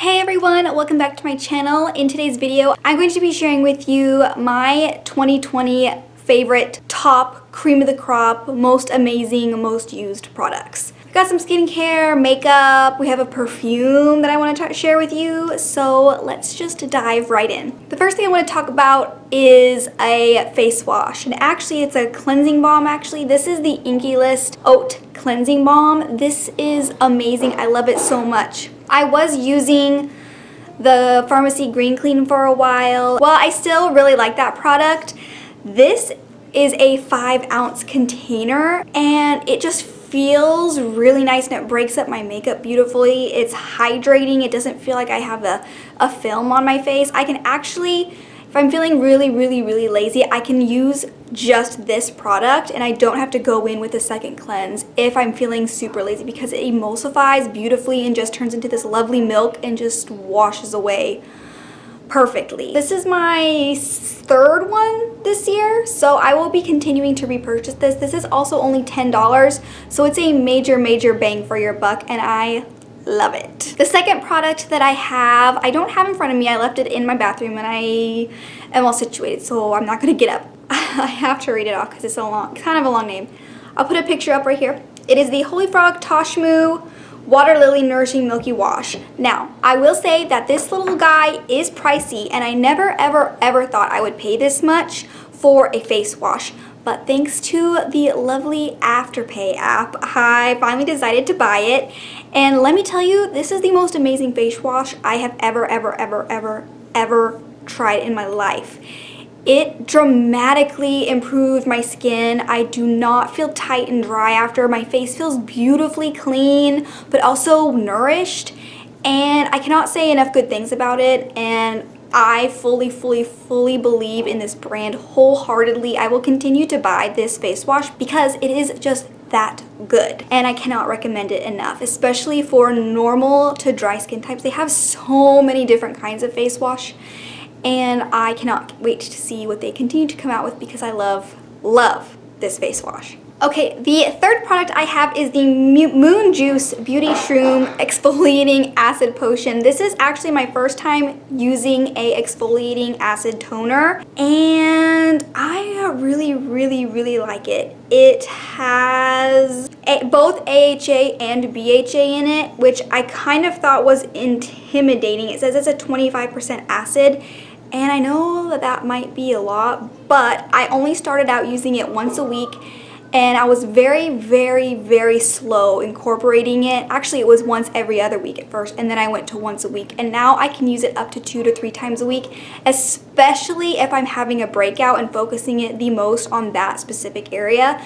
Hey everyone, welcome back to my channel. In today's video, I'm going to be sharing with you my 2020 favorite top cream of the crop, most amazing, most used products. We've got some skincare, makeup, we have a perfume that I want to share with you, so let's just dive right in. The first thing I want to talk about is a face wash, and actually it's a cleansing balm. This is the Inkey List Oat Cleansing Balm. This is amazing. I love it so much. I was using the Pharmacy Green Clean for a while. While I still really like that product, this is a 5-ounce container and it just feels really nice and it breaks up my makeup beautifully. It's hydrating. It doesn't feel like I have a film on my face. I can actually, if I'm feeling really lazy, I can use just this product and I don't have to go in with a second cleanse if I'm feeling super lazy, because it emulsifies beautifully and just turns into this lovely milk and just washes away perfectly. This is my third one this year, so I will be continuing to repurchase this. This is also only $10, so it's a major bang for your buck and I love it. The second product that I don't have in front of me. I left it in my bathroom and I am all situated, so I'm not gonna get up. I have to read it off because it's kind of a long name. I'll put a picture up right here. It is the Holy Frog Toshmoo Water Lily Nourishing Milky Wash. Now, I will say that this little guy is pricey and I never ever thought I would pay this much for a face wash. But thanks to the lovely Afterpay app, I finally decided to buy it. And let me tell you, this is the most amazing face wash I have ever tried in my life. It dramatically improved my skin. I do not feel tight and dry after. My face feels beautifully clean, but also nourished. And I cannot say enough good things about it. And I fully believe in this brand wholeheartedly. I will continue to buy this face wash because it is just that good. And I cannot recommend it enough, especially for normal to dry skin types. They have so many different kinds of face wash. And I cannot wait to see what they continue to come out with because I love this face wash. Okay, the third product I have is the Moon Juice Beauty Shroom Exfoliating Acid Potion. This is actually my first time using a exfoliating acid toner and I really like it. It has both AHA and BHA in it, which I kind of thought was intimidating. It says it's a 25% acid. And I know that might be a lot, but I only started out using it once a week and I was very slow incorporating it. Actually, it was once every other week at first and then I went to once a week, and now I can use it up to 2 to 3 times a week, especially if I'm having a breakout and focusing it the most on that specific area.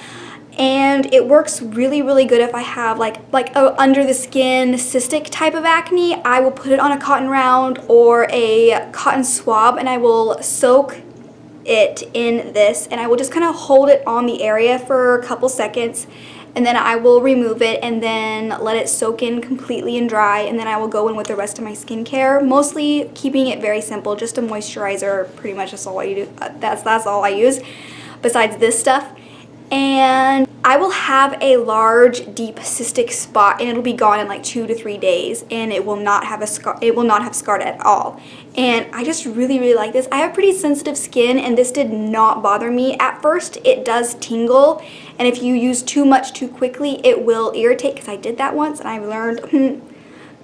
And it works really good if I have like a under the skin cystic type of acne. I will put it on a cotton round or a cotton swab and I will soak it in this and I will just kind of hold it on the area for a couple seconds and then I will remove it and then let it soak in completely and dry, and then I will go in with the rest of my skincare, mostly keeping it very simple, just a moisturizer. Pretty much that's all I do. That's all I use besides this stuff. And I will have a large deep cystic spot and it'll be gone in like 2 to 3 days and it will not have a scar. It will not have scarred at all. And I just really like this. I have pretty sensitive skin and this did not bother me. At first it does tingle, and if you use too much too quickly it will irritate, because I did that once and I learned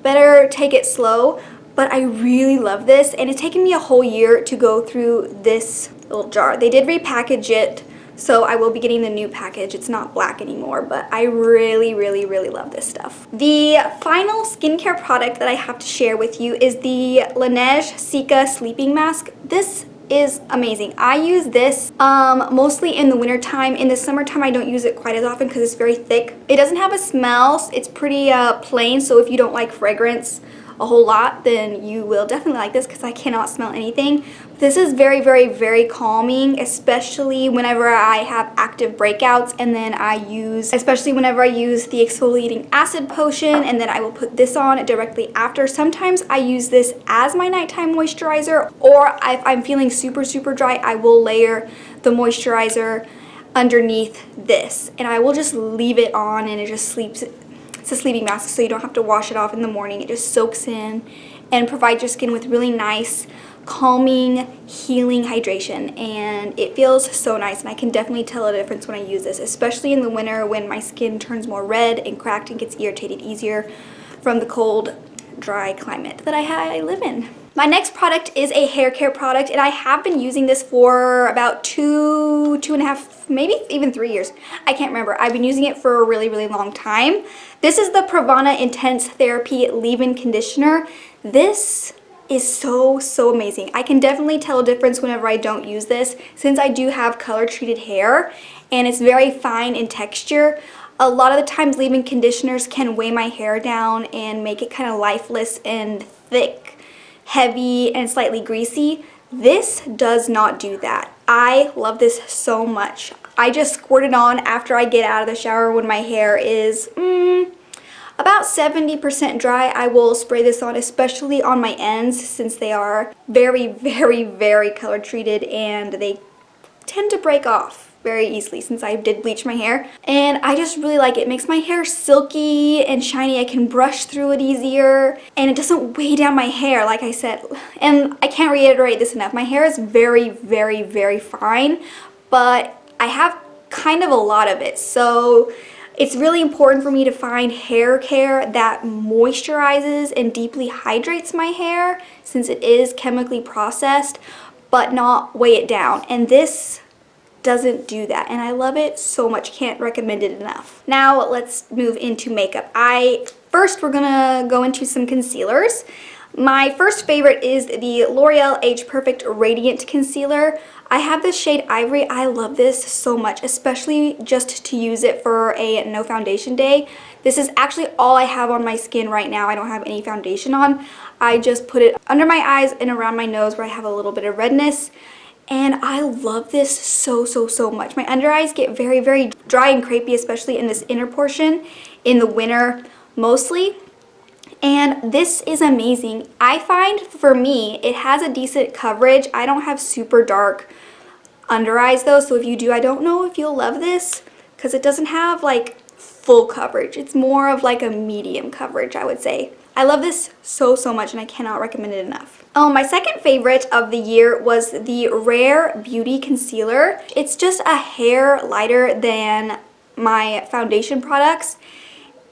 better take it slow. But I really love this and it's taken me a whole year to go through this little jar. They did repackage it, so I will be getting the new package. It's not black anymore, but I really love this stuff. The final skincare product that I have to share with you is the Laneige Cica Sleeping Mask. This is amazing. I use this mostly in the winter time. In the summertime, I don't use it quite as often because it's very thick. It doesn't have a smell. It's pretty plain, so if you don't like fragrance a whole lot, then you will definitely like this because I cannot smell anything. This is very calming, especially whenever I have active breakouts, and then especially whenever I use the exfoliating acid potion, and then I will put this on directly after. Sometimes I use this as my nighttime moisturizer, or if I'm feeling super dry, I will layer the moisturizer underneath this and I will just leave it on and it just It's a sleeping mask, so you don't have to wash it off in the morning. It just soaks in and provides your skin with really nice, calming, healing hydration, and it feels so nice, and I can definitely tell a difference when I use this, especially in the winter when my skin turns more red and cracked and gets irritated easier from the cold, dry climate that I live in. My next product is a hair care product, and I have been using this for about two and a half, maybe even 3 years. I can't remember. I've been using it for a really, really long time. This is the Pravana Intense Therapy Leave-In Conditioner. This is so amazing. I can definitely tell a difference whenever I don't use this, since I do have color treated hair and it's very fine in texture. A lot of the times leave-in conditioners can weigh my hair down and make it kind of lifeless and thick, heavy, and slightly greasy. This does not do that. I love this so much. I just squirt it on after I get out of the shower when my hair is about 70% dry. I will spray this on, especially on my ends, since they are very color treated and they tend to break off very easily since I did bleach my hair. And I just really like it. It makes my hair silky and shiny. I can brush through it easier and it doesn't weigh down my hair, like I said. And I can't reiterate this enough. My hair is very fine, but I have kind of a lot of it. So it's really important for me to find hair care that moisturizes and deeply hydrates my hair, since it is chemically processed, but not weigh it down. And this doesn't do that, and I love it so much. Can't recommend it enough. Now let's move into makeup. First we're gonna go into some concealers. My first favorite is the L'Oreal Age Perfect Radiant Concealer. I have this shade Ivory. I love this so much, especially just to use it for a no foundation day. This is actually all I have on my skin right now. I don't have any foundation on. I just put it under my eyes and around my nose where I have a little bit of redness. And I love this so much. My under eyes get very dry and crepey, especially in this inner portion in the winter mostly. And this is amazing. I find for me, it has a decent coverage. I don't have super dark under eyes though, so if you do, I don't know if you'll love this because it doesn't have like full coverage. It's more of like a medium coverage, I would say. I love this so much, and I cannot recommend it enough. My second favorite of the year was the Rare Beauty Concealer. It's just a hair lighter than my foundation products,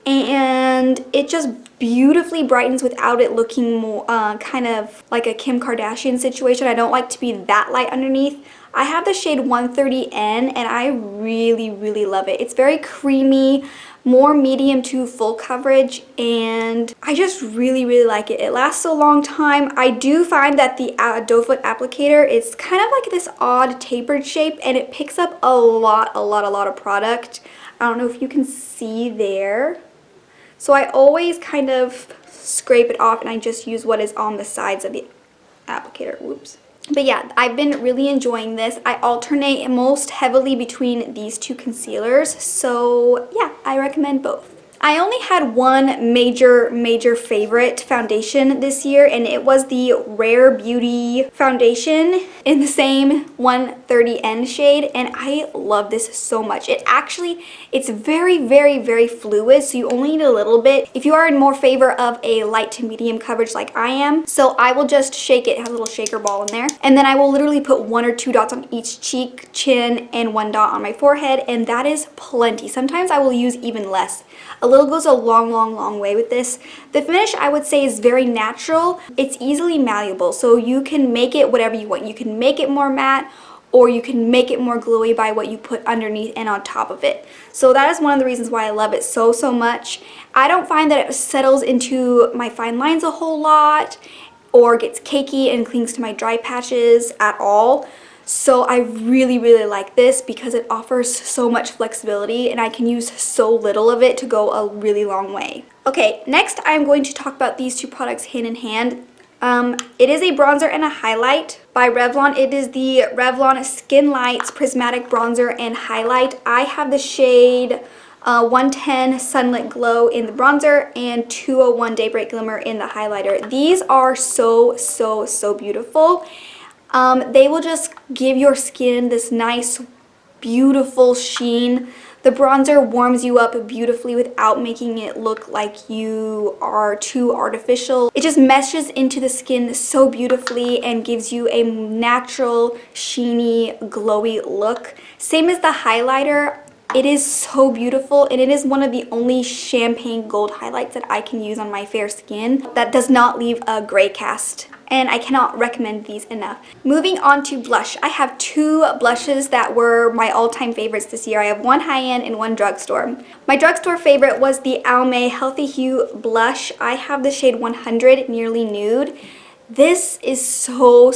and it just beautifully brightens without it looking more kind of like a Kim Kardashian situation. I don't like to be that light underneath. I have the shade 130N, and I really love it. It's very creamy, more medium to full coverage, and I just really like it. It lasts a long time. I do find that the doe foot applicator is kind of like this odd tapered shape, and it picks up a lot of product. I don't know if you can see there. So I always kind of scrape it off, and I just use what is on the sides of the applicator. Whoops. But yeah, I've been really enjoying this. I alternate most heavily between these two concealers, so yeah, I recommend both. I only had one major favorite foundation this year, and it was the Rare Beauty foundation in the same 130N shade, and I love this so much. It's very fluid, so you only need a little bit if you are in more favor of a light to medium coverage like I am. So I will just shake it. It has a little shaker ball in there, and then I will literally put 1 or 2 dots on each cheek, chin, and 1 dot on my forehead, and that is plenty. Sometimes I will use even less. A little goes a long way with this. The finish, I would say, is very natural. It's easily malleable, so you can make it whatever you want. You can make it more matte, or you can make it more glowy by what you put underneath and on top of it. So that is one of the reasons why I love it so much. I don't find that it settles into my fine lines a whole lot or gets cakey and clings to my dry patches at all. So I really like this because it offers so much flexibility, and I can use so little of it to go a really long way. Okay, next I'm going to talk about these two products hand in hand. It is a bronzer and a highlight by Revlon. It is the Revlon Skin Lights Prismatic Bronzer and Highlight. I have the shade 110 Sunlit Glow in the bronzer and 201 Daybreak Glimmer in the highlighter. These are so beautiful. They will just give your skin this nice, beautiful sheen The bronzer warms you up beautifully without making it look like you are too artificial. It just meshes into the skin so beautifully and gives you a natural, sheeny, glowy look. Same as the highlighter. It is so beautiful, and it is one of the only champagne gold highlights that I can use on my fair skin that does not leave a gray cast. And I cannot recommend these enough. Moving on to blush. I have two blushes that were my all-time favorites this year. I have one high-end and one drugstore. My drugstore favorite was the Almay Healthy Hue blush. I have the shade 100 Nearly Nude. This is so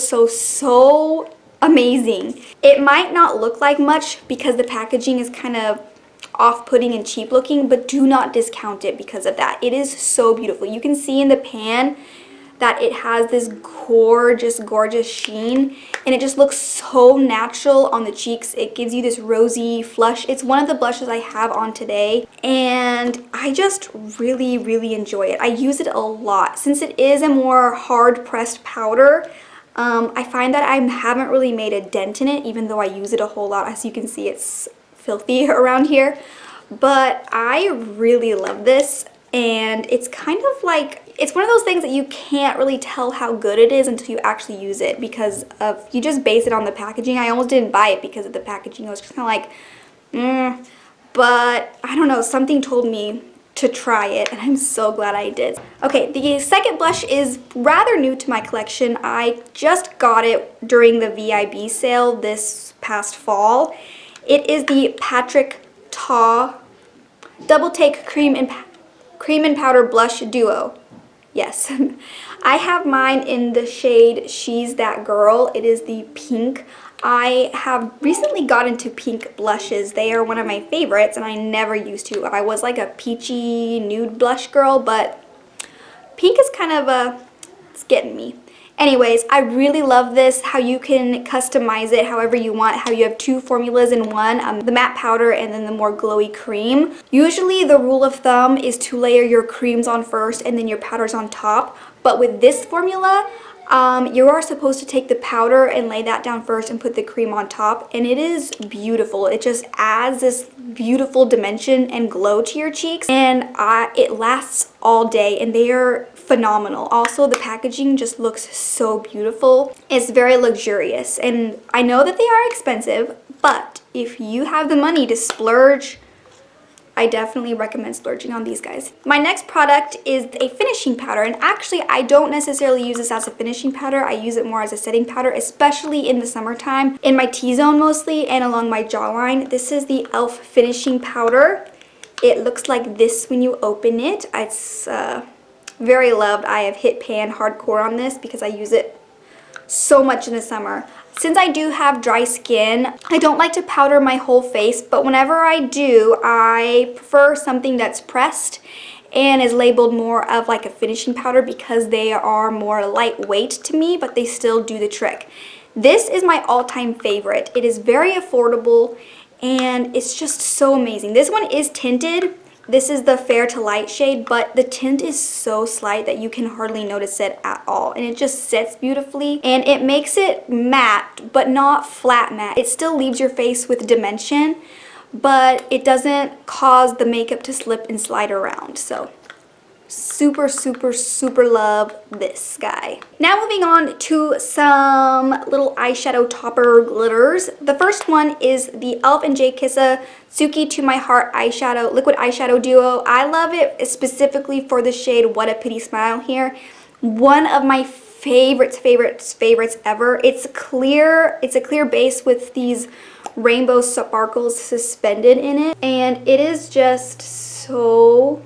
amazing. It might not look like much because the packaging is kind of off-putting and cheap looking, but do not discount it because of that. It is so beautiful. You can see in the pan that it has this gorgeous sheen, and it just looks so natural on the cheeks. It gives you this rosy flush. It's one of the blushes I have on today, and I just really enjoy it. I use it a lot. Since it is a more hard-pressed powder, I find that I haven't really made a dent in it, even though I use it a whole lot. As you can see, it's filthy around here. But I really love this, and it's kind of like, it's one of those things that you can't really tell how good it is until you actually use it, because of, you just base it on the packaging. I almost didn't buy it because of the packaging. I was just kind of like, but I don't know, something told me to try it, and I'm so glad I did. Okay, the second blush is rather new to my collection. I just got it during the VIB sale this past fall. It is the Patrick Ta Double Take Cream and Powder Blush Duo. Yes, I have mine in the shade She's That Girl. It is the pink. I have recently got into pink blushes. They are one of my favorites, and I never used to. I was like a peachy nude blush girl, but pink is kind of it's getting me. Anyways, I really love this, how you can customize it however you want, how you have two formulas in one, the matte powder and then the more glowy cream. Usually the rule of thumb is to layer your creams on first and then your powders on top, but with this formula, you are supposed to take the powder and lay that down first and put the cream on top, and it is beautiful. It just adds this beautiful dimension and glow to your cheeks, and it lasts all day, and they are phenomenal. Also, the packaging just looks so beautiful. It's very luxurious, and I know that they are expensive, but if you have the money to splurge, I definitely recommend splurging on these guys. My next product is a finishing powder, and actually I don't necessarily use this as a finishing powder. I use it more as a setting powder, especially in the summertime, in my T-zone mostly and along my jawline. This is the e.l.f. finishing powder. It looks like this when you open it. It's very loved. I have hit pan hardcore on this because I use it so much in the summer. Since I do have dry skin, I don't like to powder my whole face, but whenever I do, I prefer something that's pressed and is labeled more of like a finishing powder because they are more lightweight to me, but they still do the trick. This is my all-time favorite. It is very affordable and it's just so amazing. This one is tinted. This is the Fair to Light shade, but the tint is so slight that you can hardly notice it at all. And it just sets beautifully, and it makes it matte, but not flat matte. It still leaves your face with dimension, but it doesn't cause the makeup to slip and slide around. So super love this guy. Now moving on to some little eyeshadow topper glitters. The first one is the e.l.f. and J. Kissa Suki To My Heart eyeshadow, liquid eyeshadow duo. I love it specifically for the shade What a Pretty Smile here. One of my favorites ever. It's clear. It's a clear base with these rainbow sparkles suspended in it, and it is just so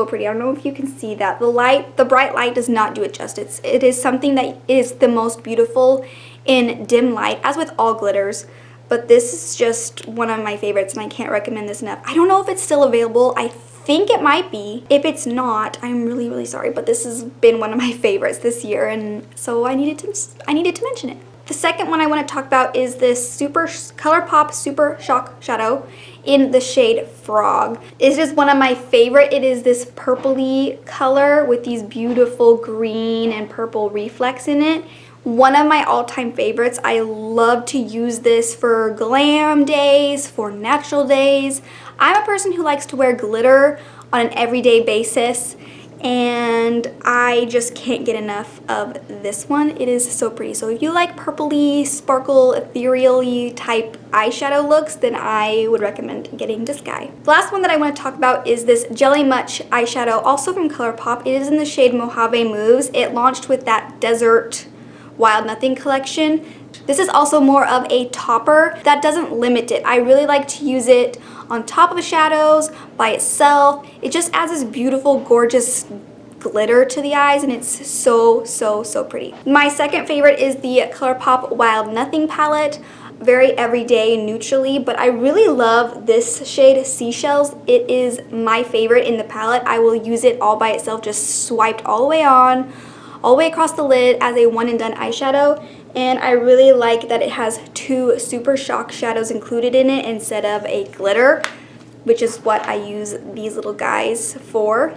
pretty. I don't know if you can see that. The bright light does not do it justice. It is something that is the most beautiful in dim light, as with all glitters. But this is just one of my favorites, and I can't recommend this enough. I don't know if it's still available. I think it might be. If it's not, I'm really sorry, but this has been one of my favorites this year, and so I needed to mention it. The second one I want to talk about is this ColourPop Super Shock Shadow in the shade Frog. It's just one of my favorite. It is this purpley color with these beautiful green and purple reflex in it. One of my all-time favorites. I love to use this for glam days, for natural days. I'm a person who likes to wear glitter on an everyday basis, and I just can't get enough of this one. It is so pretty. So if you like purpley, sparkle, ethereal-y type eyeshadow looks, then I would recommend getting this guy. The last one that I want to talk about is this Jelly Much eyeshadow, also from ColourPop. It is in the shade Mojave Moves. It launched with that Desert Wild Nothing collection. This is also more of a topper that doesn't limit it. I really like to use it on top of the shadows, by itself. It just adds this beautiful, gorgeous glitter to the eyes, and it's so, so, so pretty. My second favorite is the ColourPop Wild Nothing palette. Very everyday, neutrally, but I really love this shade, Seashells. It is my favorite in the palette. I will use it all by itself, just swiped all the way on, all the way across the lid as a one and done eyeshadow. And I really like that it has two Super Shock shadows included in it instead of a glitter, which is what I use these little guys for.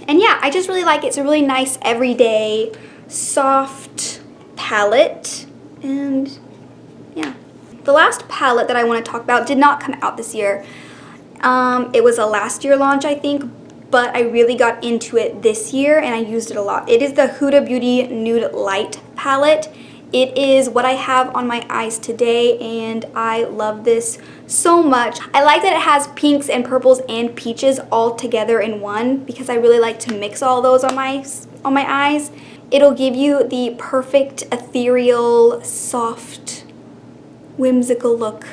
And yeah, I just really like it. It's a really nice everyday soft palette. And yeah. The last palette that I want to talk about did not come out this year. It was a last year launch, I think, but I really got into it this year and I used it a lot. It is the Huda Beauty Nude Light palette. It is what I have on my eyes today, and I love this so much. I like that it has pinks and purples and peaches all together in one, because I really like to mix all those on my eyes. It'll give you the perfect ethereal, soft, whimsical look.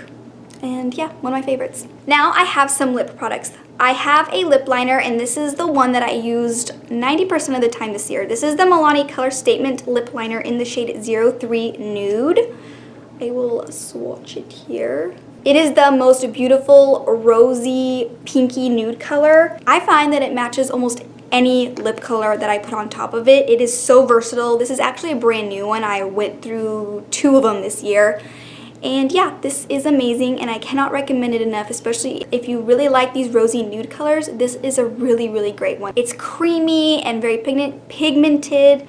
And yeah, one of my favorites. Now I have some lip products. I have a lip liner, and this is the one that I used 90% of the time this year. This is the Milani Color Statement Lip Liner in the shade 03 Nude. I will swatch it here. It is the most beautiful rosy, pinky nude color. I find that it matches almost any lip color that I put on top of it. It is so versatile. This is actually a brand new one. I went through 2 of them this year. And yeah, this is amazing, and I cannot recommend it enough, especially if you really like these rosy nude colors. This is a really, really great one. It's creamy and very pigmented,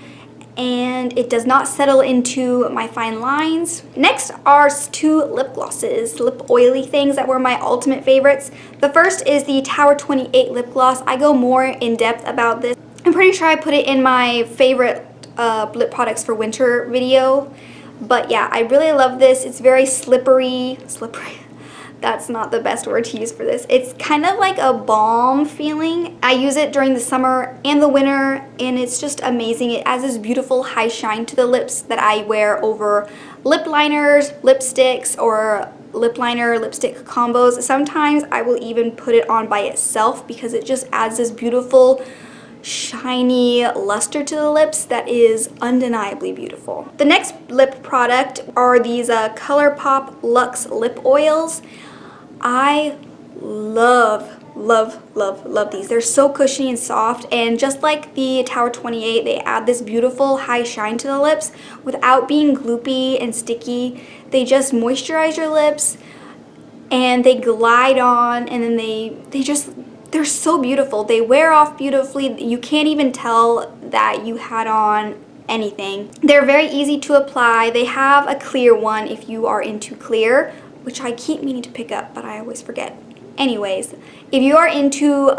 and it does not settle into my fine lines. Next are 2 lip glosses, lip oily things that were my ultimate favorites. The first is the Tower 28 lip gloss. I go more in depth about this. I'm pretty sure I put it in my favorite lip products for winter video. But yeah, I really love this. It's very slippery. That's not the best word to use for this. It's kind of like a balm feeling. I use it during the summer and the winter, and it's just amazing. It adds this beautiful high shine to the lips that I wear over lip liners, lipsticks, or lip liner lipstick combos. Sometimes I will even put it on by itself because it just adds this beautiful shiny luster to the lips that is undeniably beautiful. The next lip product are these ColourPop Luxe Lip Oils. I love these. They're so cushiony and soft, and just like the Tower 28, they add this beautiful high shine to the lips without being gloopy and sticky. They just moisturize your lips, and they glide on, and then they're so beautiful. They wear off beautifully. You can't even tell that you had on anything. They're very easy to apply. They have a clear one if you are into clear, which I keep meaning to pick up, but I always forget. Anyways, if you are into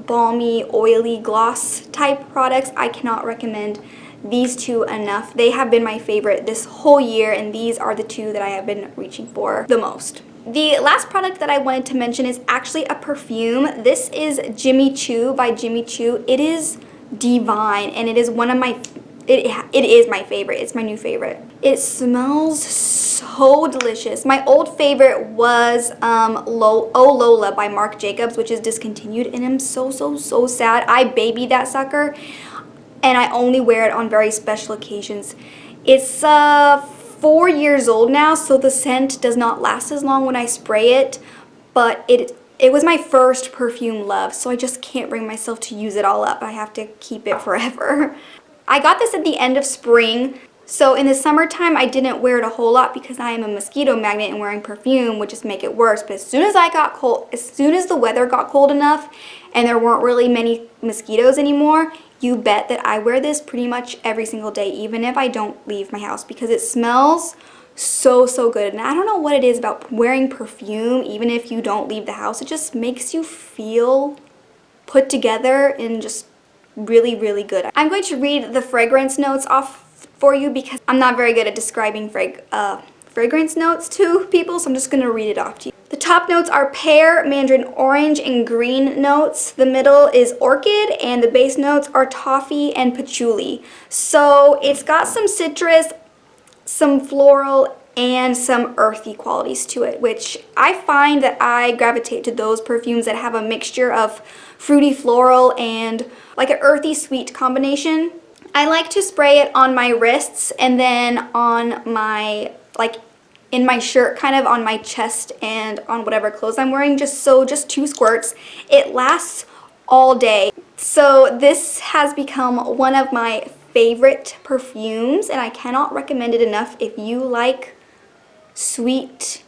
balmy, oily gloss type products, I cannot recommend these 2 enough. They have been my favorite this whole year, and these are the 2 that I have been reaching for the most. The last product that I wanted to mention is actually a perfume. This is Jimmy Choo by Jimmy Choo. It is divine, and it is one of my, it is my favorite. It's my new favorite. It smells so delicious. My old favorite was Oh Lola by Marc Jacobs, which is discontinued, and I'm so sad. I babied that sucker, and I only wear it on very special occasions. It's 4 years old now, so the scent does not last as long when I spray it, but it was my first perfume love, so I just can't bring myself to use it all up. I have to keep it forever. I got this at the end of spring, so in the summertime I didn't wear it a whole lot because I am a mosquito magnet, and wearing perfume would just make it worse. But as soon as the weather got cold enough and there weren't really many mosquitoes anymore, you bet that I wear this pretty much every single day, even if I don't leave my house, because it smells so good. And I don't know what it is about wearing perfume, even if you don't leave the house. It just makes you feel put together and just really good. I'm going to read the fragrance notes off for you because I'm not very good at describing fragrance notes to people, so I'm just going to read it off to you. The top notes are pear, mandarin orange, and green notes. The middle is orchid, and the base notes are toffee and patchouli. So it's got some citrus, some floral, and some earthy qualities to it, which I find that I gravitate to those perfumes that have a mixture of fruity floral and like an earthy sweet combination. I like to spray it on my wrists and then on my, like in my shirt, kind of on my chest and on whatever clothes I'm wearing, just 2 squirts. It lasts all day. So this has become one of my favorite perfumes, and I cannot recommend it enough if you like sweet,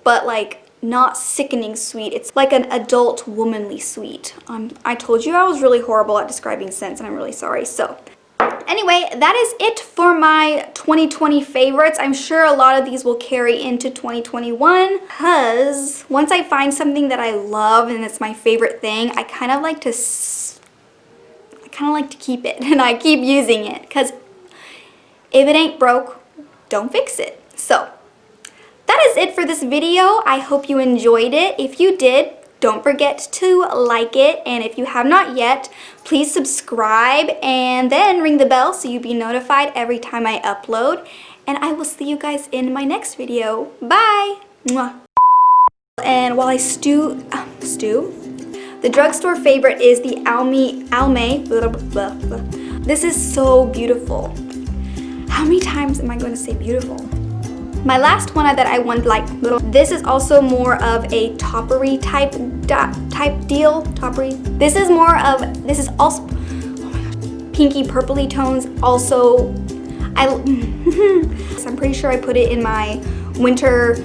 but like not sickening sweet. It's like an adult womanly sweet. I told you I was really horrible at describing scents, and I'm really sorry. So anyway, that is it for my 2020 favorites. I'm sure a lot of these will carry into 2021 because once I find something that I love and it's my favorite thing, I kind of like to keep it, and I keep using it because if it ain't broke, don't fix it. So that is it for this video. I hope you enjoyed it. If you did, don't forget to like it, and if you have not yet, please subscribe and then ring the bell so you'll be notified every time I upload. And I will see you guys in my next video. Bye! Mwah. And while I stew, the drugstore favorite is the Almay. This is so beautiful. How many times am I going to say beautiful? My last one that I want, like this is also more of a toppery type deal. Toppery. This is also, oh my gosh, pinky purpley tones. Also, I'm pretty sure I put it in my winter